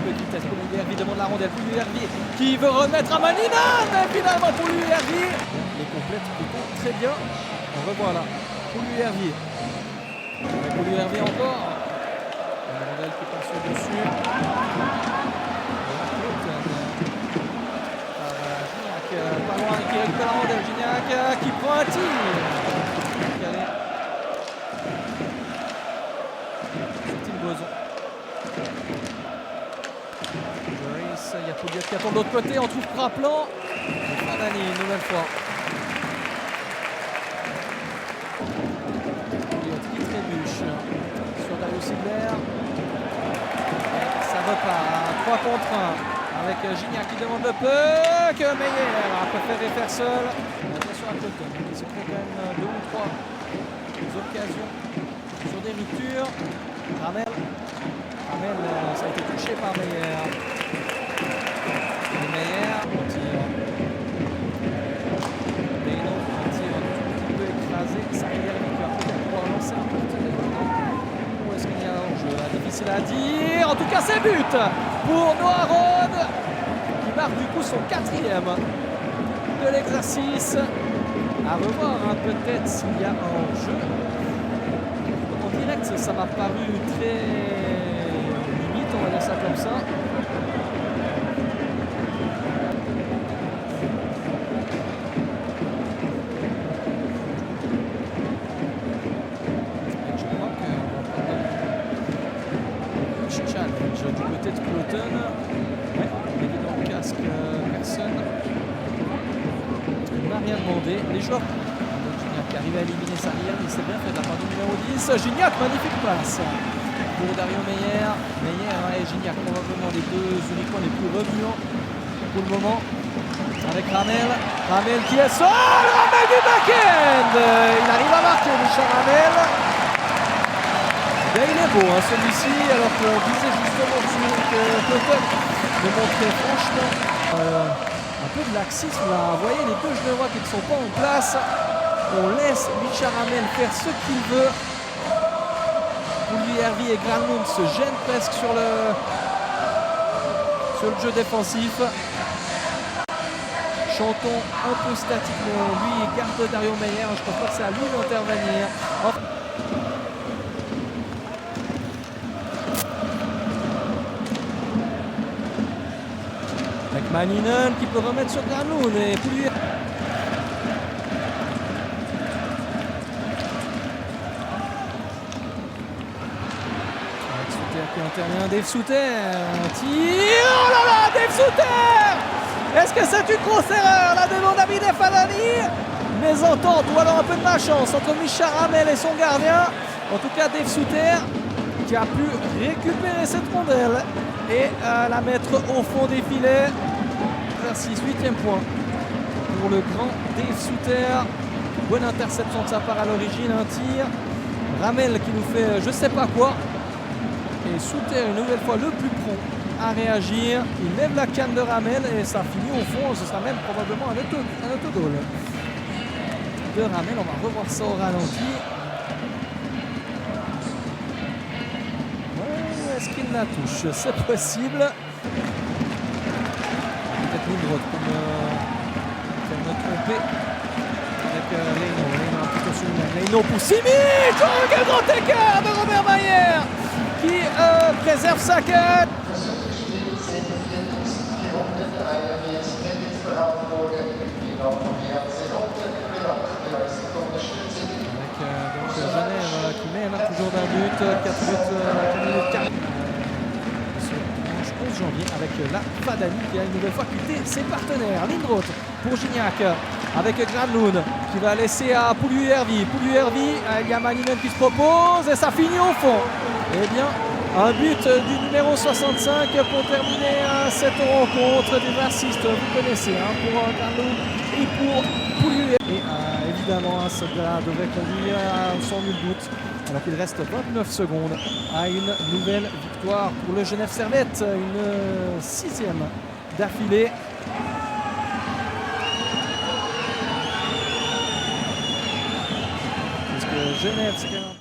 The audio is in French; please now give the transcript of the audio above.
peu de vitesse pour l'URV, demande la rondelle pour l'URV qui veut remettre à Manina, mais finalement pour l'URV. Les complètes plutôt très bien. On revoit là pour l'URV. Pour l'URV encore. La rondelle qui passe au-dessus. Pas loin, qui récupère la rondelle. Gignac qui prend un tir. C'est une boson. Joyce, il y a Pouliot qui attend de l'autre côté. On trouve Praplan. Fadani, une nouvelle fois. Pouliot qui trébuche sur Dario Sigler. Et ça repart. 3 contre 1. Avec Gignac qui demande le puck. Meyer a préféré faire seul. Attention à Cloton. Il se crée quand même 2 ou 3 occasions sur des ruptures. Ramel, ça a été touché par Meyer. Meyer, on tire. Beno, un tir un petit peu écrasé. Ça a l'air qui va peut-être pouvoir lancer un peu de où est-ce qu'il y a un jeu là, difficile à dire. En tout cas, c'est but pour Noirod qui marque du coup son 4e de l'exercice. À revoir hein, peut-être s'il y a un jeu. En direct, ça m'a paru très limite, on va dire ça comme ça. Et je crois que challenge du côté de Cloton. Ouais, il est dans le casque, personne. Il n'a rien demandé. Les joueurs. Gignac qui arrive à éliminer Sarrière, il s'est bien fait de la part du numéro 10. Gignac, magnifique passe pour Dario Meyer. Meyer et Gignac, probablement les deux uniquement les plus remuants pour le moment. Avec Ramel. Ramel qui est seul. Ramel du back-end. Il arrive à marquer, Michel Ramel. Bien, il est beau hein, celui-ci, alors qu'on disait justement que Cloton me montrait franchement un peu de laxisme là. Vous voyez les deux Genevois qui ne sont pas en place. On laisse Michel Ramel faire ce qu'il veut. Pouliot et Granlund se gênent presque sur le jeu défensif. Chanton un peu statique, mais lui il garde Dario Meyer. Je pense pas que c'est à lui d'intervenir. Avec Maninen qui peut remettre sur Granlund et Pouliot. Qui intervient, Dave Souter, tir, oh là là, Dave Souter. Est-ce que c'est une grosse erreur là de mon ami Fadani? Mésentente ou alors un peu de malchance entre Michel Ramel et son gardien. En tout cas, Dave Souter qui a pu récupérer cette rondelle et la mettre au fond des filets. Exercice, 8e point pour le grand Dave Souter. Bonne interception de sa part à l'origine, un tir. Ramel qui nous fait je sais pas quoi. Et Souter une nouvelle fois le plus prompt à réagir. Il lève la canne de Ramel et ça finit au fond. Ce sera même probablement un autogol de Ramel. On va revoir ça au ralenti. Ouais, est-ce qu'il la touche? C'est possible. Peut-être Lindroth pour me tromper. Avec Leino. Leino un petit peu sur lui-même. Leino pour Simic. Oh, quel grand écart de Robert Mayer qui préserve sa quête. Avec Genève qui mène toujours d'un but, 4 buts, 4 minutes 4. Ce dimanche 11 janvier avec la Fadani qui a une nouvelle fois quitté ses partenaires. Lindroth pour Gignac avec Granlund qui va laisser à Pouliot. Il y a Maninen qui se propose et ça finit au fond. Eh bien, un but du numéro 65 pour terminer cette rencontre des racistes. Vous connaissez pour Granlund et pour Pouliot. Et évidemment, cela devrait conduire sans nul doute, alors qu'il reste 29 secondes, à une nouvelle victoire pour le Genève Servette. Une 6e d'affilée. Parce que Genève, c'est quand même...